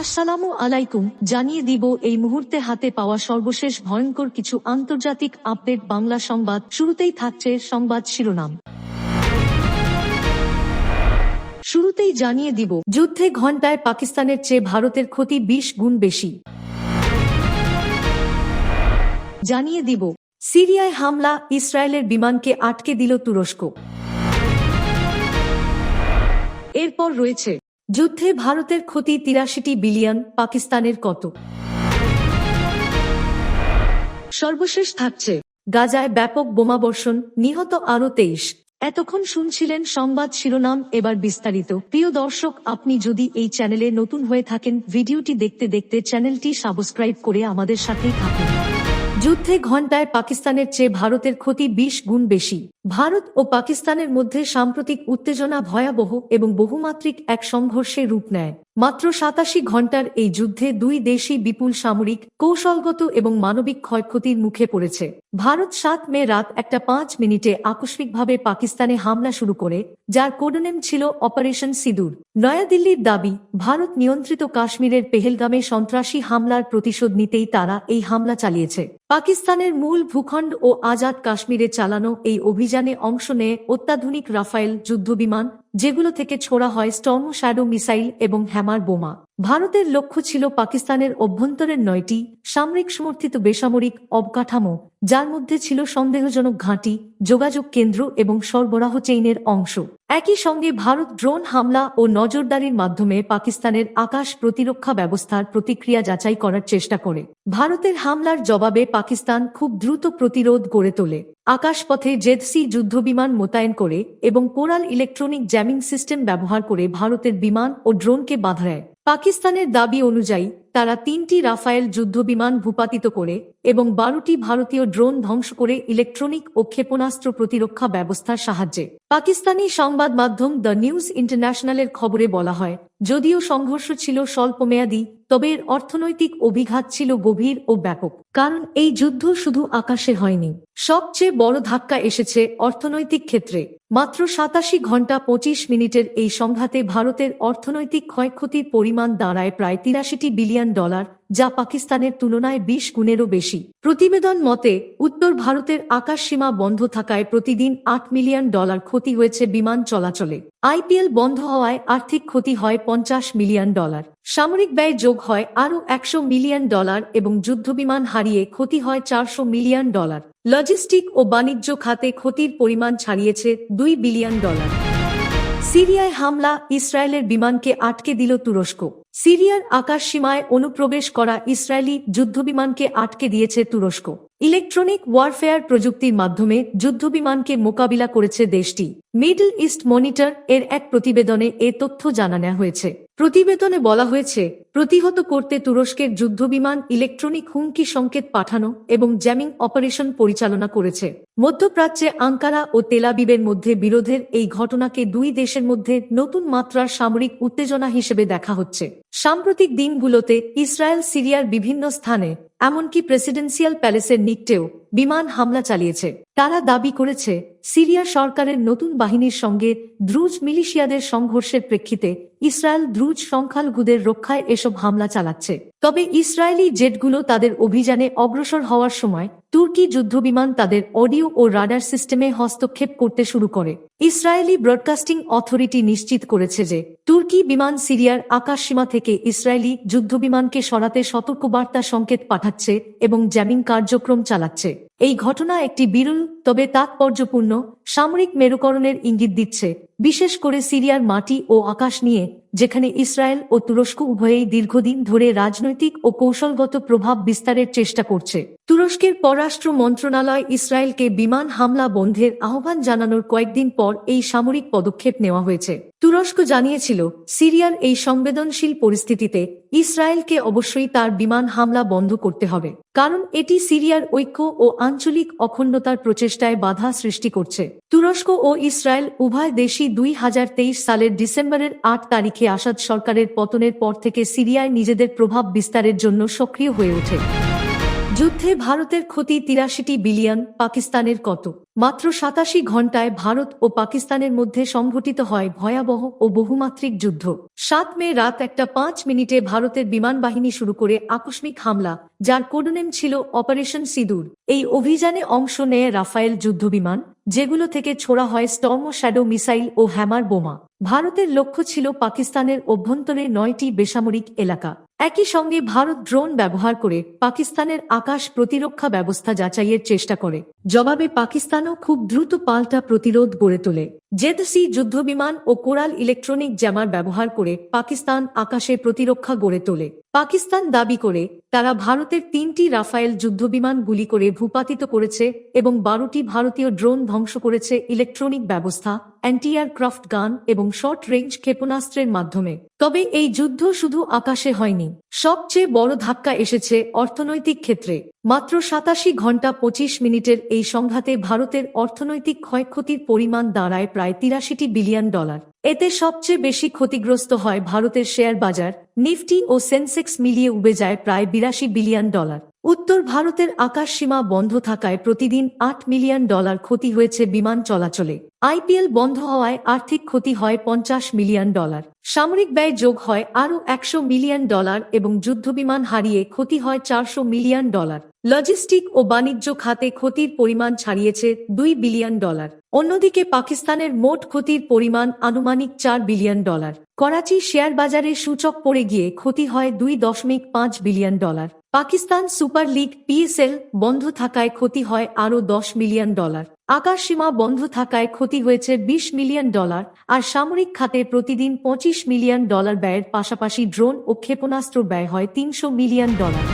আসসালামু আলাইকুম, জানিয়ে দিব এই মুহূর্তে হাতে পাওয়া সর্বশেষ ভয়ঙ্কর কিছু আন্তর্জাতিক আপডেট। বাংলা সংবাদ শুরুতেই থাকছে সংবাদ শিরোনাম। শুরুতেই জানিয়ে দিব, যুদ্ধে ঘণ্টায় পাকিস্তানের চেয়ে ভারতের ক্ষতি 20 গুণ বেশি। জানিয়ে দিব, সিরিয়ায় হামলা, ইসরায়েলের বিমানকে আটকে দিল তুরস্ক। এরপর রয়েছে, যুদ্ধে ভারতের ক্ষতি 83 বিলিয়ন, পাকিস্তানের কত। সর্বশেষ থাকছে, গাজায় ব্যাপক বোমাবর্ষণ, নিহত আরও 23। এতক্ষণ শুনছিলেন সংবাদ শিরোনাম, এবার বিস্তারিত। প্রিয় দর্শক, আপনি যদি এই চ্যানেলে নতুন হয়ে থাকেন, ভিডিওটি দেখতে দেখতে চ্যানেলটি সাবস্ক্রাইব করে আমাদের সাথেই থাকুন। যুদ্ধে ঘণ্টায় পাকিস্তানের চেয়ে ভারতের ক্ষতি 20 গুণ বেশি। ভারত ও পাকিস্তানের মধ্যে সাম্প্রতিক উত্তেজনা ভয়াবহ এবং বহুমাত্রিক এক সংঘর্ষে রূপ নেয়। মাত্র 87 ঘণ্টার এই যুদ্ধে দুই দেশই বিপুল সামরিক, কৌশলগত এবং মানবিক ক্ষয়ক্ষতির মুখে পড়েছে। ভারত 7 মে রাত 1:05 আকস্মিকভাবে পাকিস্তানে হামলা শুরু করে, যার কোডনেম ছিল অপারেশন সিঁদুর। নয়াদিল্লির দাবি, ভারত নিয়ন্ত্রিত কাশ্মীরের পেহেলগামে সন্ত্রাসী হামলার প্রতিশোধ নিতেই তারা এই হামলা চালিয়েছে। পাকিস্তানের মূল ভূখণ্ড ও আজাদ কাশ্মীরে চালানো এই অভিযানে অংশ নেয় অত্যাধুনিক রাফায়েল যুদ্ধবিমান, যেগুলো থেকে ছোড়া হয় স্টর্ম শ্যাডো মিসাইল এবং হ্যামার বোমা। ভারতের লক্ষ্য ছিল পাকিস্তানের অভ্যন্তরের 9টি সামরিক সমর্থিত বেসামরিক অবকাঠামো, যার মধ্যে ছিল সন্দেহজনক ঘাঁটি, যোগাযোগ কেন্দ্র এবং সরবরাহ চেইনের অংশ। একই সঙ্গে ভারত ড্রোন হামলা ও নজরদারির মাধ্যমে পাকিস্তানের আকাশ প্রতিরক্ষা ব্যবস্থার প্রতিক্রিয়া যাচাই করার চেষ্টা করে। ভারতের হামলার জবাবে পাকিস্তান খুব দ্রুত প্রতিরোধ গড়ে তোলে, আকাশপথে জেডসি যুদ্ধবিমান মোতায়েন করে এবং কোরাল ইলেকট্রনিক জ্যামিং সিস্টেম ব্যবহার করে ভারতের বিমান ও ড্রোনকে বাধা দেয়। পাকিস্তানের দাবি অনুযায়ী তারা 3টি রাফায়েল যুদ্ধবিমান ভূপাতিত করে এবং 12টি ভারতীয় ড্রোন ধ্বংস করে ইলেকট্রনিক ও ক্ষেপণাস্ত্র প্রতিরক্ষা ব্যবস্থার সাহায্যে। পাকিস্তানি সংবাদ মাধ্যম দ্য নিউজ ইন্টারন্যাশনালের খবরে বলা হয়, যদিও সংঘর্ষ ছিল স্বল্পমেয়াদী, তবে এর অর্থনৈতিক অভিঘাত ছিল গভীর ও ব্যাপক। কারণ এই যুদ্ধ শুধু আকাশে হয়নি, সবচেয়ে বড় ধাক্কা এসেছে অর্থনৈতিক ক্ষেত্রে। মাত্র 87 ঘণ্টা 25 মিনিটের এই সংঘাতে ভারতের অর্থনৈতিক ক্ষয়ক্ষতির পরিমাণ দাঁড়ায় প্রায় 83 বিলিয়ন ডলার, যা পাকিস্তানের তুলনায় 20 গুণেরও বেশি। প্রতিবেদন মতে, উত্তর ভারতের আকাশসীমা বন্ধ থাকায় প্রতিদিন $8 মিলিয়ন ক্ষতি হয়েছে বিমান চলাচলে। আইপিএল বন্ধ হওয়ায় আর্থিক ক্ষতি হয় $50 মিলিয়ন। সামরিক ব্যয় যোগ হয় আরও $100 মিলিয়ন এবং যুদ্ধবিমান হারিয়ে ক্ষতি হয় $400 মিলিয়ন। লজিস্টিক ও বাণিজ্য খাতে ক্ষতির পরিমাণ ছাড়িয়েছে $2 বিলিয়ন। সিরিয়ায় হামলা, ইসরায়েলের বিমানকে আটকে দিল তুরস্ক। সিরিয়ার আকাশসীমায় অনুপ্রবেশ করা ইসরায়েলি যুদ্ধবিমানকে আটকে দিয়েছে তুরস্ক। ইলেকট্রনিক ওয়ারফেয়ার প্রযুক্তির মাধ্যমে যুদ্ধবিমানকে মোকাবিলা করেছে দেশটি। মিডল ইস্ট মনিটর এর এক প্রতিবেদনে এ তথ্য জানানো হয়েছে। প্রতিবেদনে বলা হয়েছে, প্রতিহত করতে তুরস্কের যুদ্ধবিমান ইলেকট্রনিক হুমকি সংকেত পাঠানো এবং জ্যামিং অপারেশন পরিচালনা করেছে। মধ্যপ্রাচ্যে আঙ্কারা ও তেলাবিবের মধ্যে বিরোধের এই ঘটনাকে দুই দেশের মধ্যে নতুন মাত্রার সামরিক উত্তেজনা হিসেবে দেখা হচ্ছে। সাম্প্রতিক দিনগুলোতে ইসরায়েল সিরিয়ার বিভিন্ন স্থানে, এমনকি প্রেসিডেন্সিয়াল প্যালেসের নিকটেও বিমান হামলা চালিয়েছে। তারা দাবি করেছে, সিরিয়া সরকারের নতুন বাহিনীর সঙ্গে দ্রুজ মিলিশিয়াদের সংঘর্ষের প্রেক্ষিতে ইসরায়েল দ্রুজ সংখ্যালঘুদের রক্ষায় এসব হামলা চালাচ্ছে। তবে ইসরায়েলি জেটগুলো তাদের অভিযানে অগ্রসর হওয়ার সময় তুর্কি যুদ্ধবিমান তাদের অডিও ও রাডার সিস্টেমে হস্তক্ষেপ করতে শুরু করে। ইসরায়েলি ব্রডকাস্টিং অথরিটি নিশ্চিত করেছে যে তুর্কি বিমান সিরিয়ার আকাশসীমা থেকে ইসরায়েলি যুদ্ধবিমানকে সরাতে সতর্কবার্তা সংকেত পাঠাচ্ছে এবং জ্যামিং কার্যক্রম চালাচ্ছে। এই ঘটনা একটি বিরল তবে তাৎপর্যপূর্ণ সামরিক মেরুকরণের ইঙ্গিত দিচ্ছে, বিশেষ করে সিরিয়ার মাটি ও আকাশ নিয়ে, যেখানে ইসরায়েল ও তুরস্ক উভয়েই দীর্ঘদিন ধরে রাজনৈতিক ও কৌশলগত প্রভাব বিস্তারের চেষ্টা করছে। তুরস্কের পররাষ্ট্র মন্ত্রণালয় ইসরায়েলকে বিমান হামলা বন্ধের আহ্বান জানানোর কয়েকদিন পর এই সামরিক পদক্ষেপ নেওয়া হয়েছে। তুরস্ক জানিয়েছিল, সিরিয়ার এই সংবেদনশীল পরিস্থিতিতে ইসরায়েলকে অবশ্যই তার বিমান হামলা বন্ধ করতে হবে, কারণ এটি সিরিয়ার ঐক্য ও আঞ্চলিক অখণ্ডতার প্রচেষ্টায় বাধা সৃষ্টি করছে। তুরস্ক ও ইসরায়েল উভয় দেশই 2023 সালের ডিসেম্বরের 8 তারিখে আসাদ সরকারের পতনের পর থেকে সিরিয়ায় নিজেদের প্রভাব বিস্তারের জন্য সক্রিয় হয়ে ওঠে। যুদ্ধে ভারতের ক্ষতি ৮৩ বিলিয়ন, পাকিস্তানের কত? মাত্র ৮৭ ঘণ্টায় ভারত ও পাকিস্তানের মধ্যে সংঘটিত হয় ভয়াবহ ও বহুমাত্রিক যুদ্ধ। ৭ মে রাত ১:৫ ভারতের বিমান বাহিনী শুরু করে আকস্মিক হামলা, যার কোডনেম ছিল অপারেশন সিঁদুর। এই অভিযানে অংশ নেয় রাফায়েল যুদ্ধবিমান, যেগুলো থেকে ছোড়া হয় স্টর্ম শ্যাডো মিসাইল ও হ্যামার বোমা। ভারতের লক্ষ্য ছিল পাকিস্তানের অভ্যন্তরে ৯টি বেসামরিক এলাকা। একই সঙ্গে ভারত ড্রোন ব্যবহার করে পাকিস্তানের আকাশ প্রতিরক্ষা ব্যবস্থা যাচাইয়ের চেষ্টা করে। জবাবে পাকিস্তানও খুব দ্রুত পাল্টা প্রতিরোধ গড়ে তোলে। জেড-সি যুদ্ধবিমান ও কোরাল ইলেকট্রনিক জ্যামার ব্যবহার করে পাকিস্তান আকাশে প্রতিরক্ষা গড়ে তোলে। পাকিস্তান দাবি করে তারা ভারতের ৩টি রাফায়েল যুদ্ধবিমান গুলি করে ভূপাতিত করেছে এবং ১২টি ভারতীয় ড্রোন ধ্বংস করেছে ইলেকট্রনিক ব্যবস্থা, অ্যান্টি এয়ারক্রাফট গান এবং শর্ট রেঞ্জ ক্ষেপণাস্ত্রের মাধ্যমে। তবে এই যুদ্ধ শুধু আকাশে হয়নি। সবচেয়ে বড় ধাক্কা এসেছে অর্থনৈতিক ক্ষেত্রে। মাত্র ৮৭ ঘণ্টা ২৫ মিনিটের এই সংঘাতে ভারতের অর্থনৈতিক ক্ষয়ক্ষতির পরিমাণ দাঁড়ায় প্রায় ৮৩ বিলিয়ন ডলার। এতে সবচেয়ে বেশি ক্ষতিগ্রস্ত হয় ভারতের শেয়ার বাজার, নিফটি ও সেন্সেক্স মিলিয়ে উবে যায় প্রায় ৮২ বিলিয়ন ডলার। উত্তর ভারতের আকাশসীমা বন্ধ থাকায় প্রতিদিন ৮ মিলিয়ন ডলার ক্ষতি হয়েছে বিমান চলাচলে। আইপিএল বন্ধ হওয়ায় আর্থিক ক্ষতি হয় ৫০ মিলিয়ন ডলার। সামরিক ব্যয় যোগ হয় আরও ১০০ মিলিয়ন ডলার এবং যুদ্ধবিমান হারিয়ে ক্ষতি হয় ৪০০ মিলিয়ন ডলার। লজিস্টিক ও বাণিজ্য খাতে ক্ষতির পরিমাণ ছাড়িয়েছে ২ বিলিয়ন ডলার। অন্যদিকে পাকিস্তানের মোট ক্ষতির পরিমাণ আনুমানিক ৪ বিলিয়ন ডলার। করাচি শেয়ার বাজারে সূচক পড়ে গিয়ে ক্ষতি হয় ২.৫ billion dollar. Pakistan super league PSL বন্ধ থাকায় ক্ষতি হয় আরও ১০ মিলিয়ন ডলার। আকাশসীমা বন্ধ থাকায় ক্ষতি হয়েছে ২০ মিলিয়ন ডলার। আর সামরিক খাতে প্রতিদিন ২৫ মিলিয়ন ডলার ব্যয়ের পাশাপাশি ড্রোন ও ক্ষেপণাস্ত্র ব্যয় হয় ৩০০ মিলিয়ন ডলার।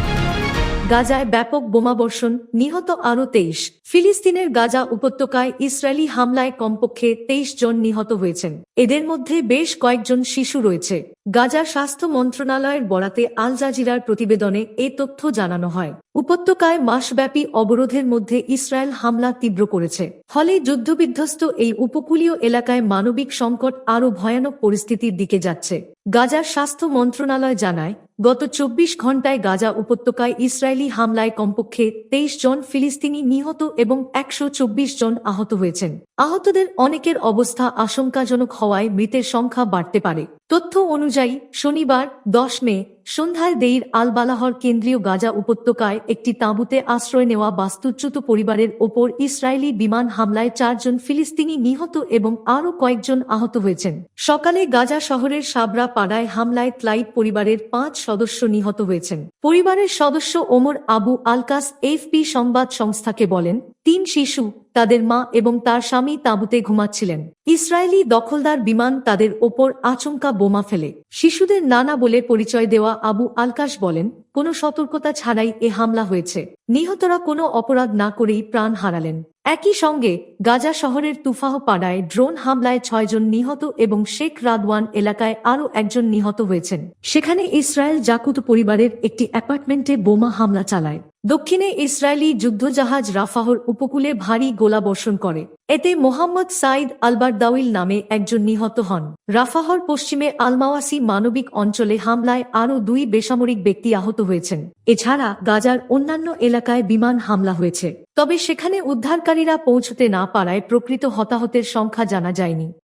গাজায় ব্যাপক বোমাবর্ষণ, নিহত আরও ২৩। ফিলিস্তিনের গাজা উপত্যকায় ইসরায়েলি হামলায় কমপক্ষে ২৩ জন নিহত হয়েছেন। এদের মধ্যে বেশ কয়েকজন শিশু রয়েছে। গাজার স্বাস্থ্য মন্ত্রণালয়ের বরাতে আল জাজিরার প্রতিবেদনে এ তথ্য জানানো হয়। উপত্যকায় মাসব্যাপী অবরোধের মধ্যে ইসরায়েল হামলা তীব্র করেছে। ফলে যুদ্ধবিধ্বস্ত এই উপকূলীয় এলাকায় মানবিক সংকট আরও ভয়ানক পরিস্থিতির দিকে যাচ্ছে। গাজার স্বাস্থ্য মন্ত্রণালয় জানায়, গত ২৪ ঘণ্টায় গাজা উপত্যকায় ইসরায়েলি হামলায় কমপক্ষে ২৩ জন ফিলিস্তিনি নিহত এবং ১২৪ জন আহত হয়েছেন। আহতদের অনেকের অবস্থা আশঙ্কাজনক হওয়ায় মৃতের সংখ্যা বাড়তে পারে। তথ্য অনুযায়ী শনিবার ১০ মে সন্ধ্যায় দেইর আল বালাহর কেন্দ্রীয় গাজা উপত্যকায় একটি তাঁবুতে আশ্রয় নেওয়া বাস্তুচ্যুত পরিবারের ওপর ইসরায়েলি বিমান হামলায় ৪ জন ফিলিস্তিনি নিহত এবং আরও কয়েকজন আহত হয়েছেন। সকালে গাজা শহরের সাবরা পাড়ায় হামলায় ত্লাইব পরিবারের ৫ সদস্য নিহত হয়েছেন। পরিবারের সদস্য ওমর আবু আলকাস এএফপি সংবাদ সংস্থাকে বলেন, ৩ শিশু, তাদের মা এবং তার স্বামী তাঁবুতে ঘুমাচ্ছিলেন। ইসরায়েলি দখলদার বিমান তাদের ওপর আচমকা বোমা ফেলে। শিশুদের নানা বলে পরিচয় দেওয়া আবু আলকাস বলেন, কোনো সতর্কতা ছাড়াই এ হামলা হয়েছে। নিহতরা কোনো অপরাধ না করেই প্রাণ হারালেন। একই সঙ্গে গাজা শহরের তুফাহ পাড়ায় ড্রোন হামলায় ৬ জন নিহত এবং শেখ রাদওয়ান এলাকায় আরও একজন নিহত হয়েছেন। সেখানে ইসরায়েল জাকুত পরিবারের একটি অ্যাপার্টমেন্টে বোমা হামলা চালায়। দক্ষিণে ইসরায়েলি যুদ্ধজাহাজ রাফাহর উপকূলে ভারী গোলাবর্ষণ করে। এতে মোহাম্মদ সাইদ আলবারদাউইল নামে একজন নিহত হন। রাফাহর পশ্চিমে আলমাওয়াসি মানবিক অঞ্চলে হামলায় আরও ২ বেসামরিক ব্যক্তি আহত হয়েছেন। এছাড়া গাজার অন্যান্য এলাকায় বিমান হামলা হয়েছে। তবে সেখানে উদ্ধারকারীরা পৌঁছতে না পারায় প্রকৃত হতাহতের সংখ্যা জানা যায়নি।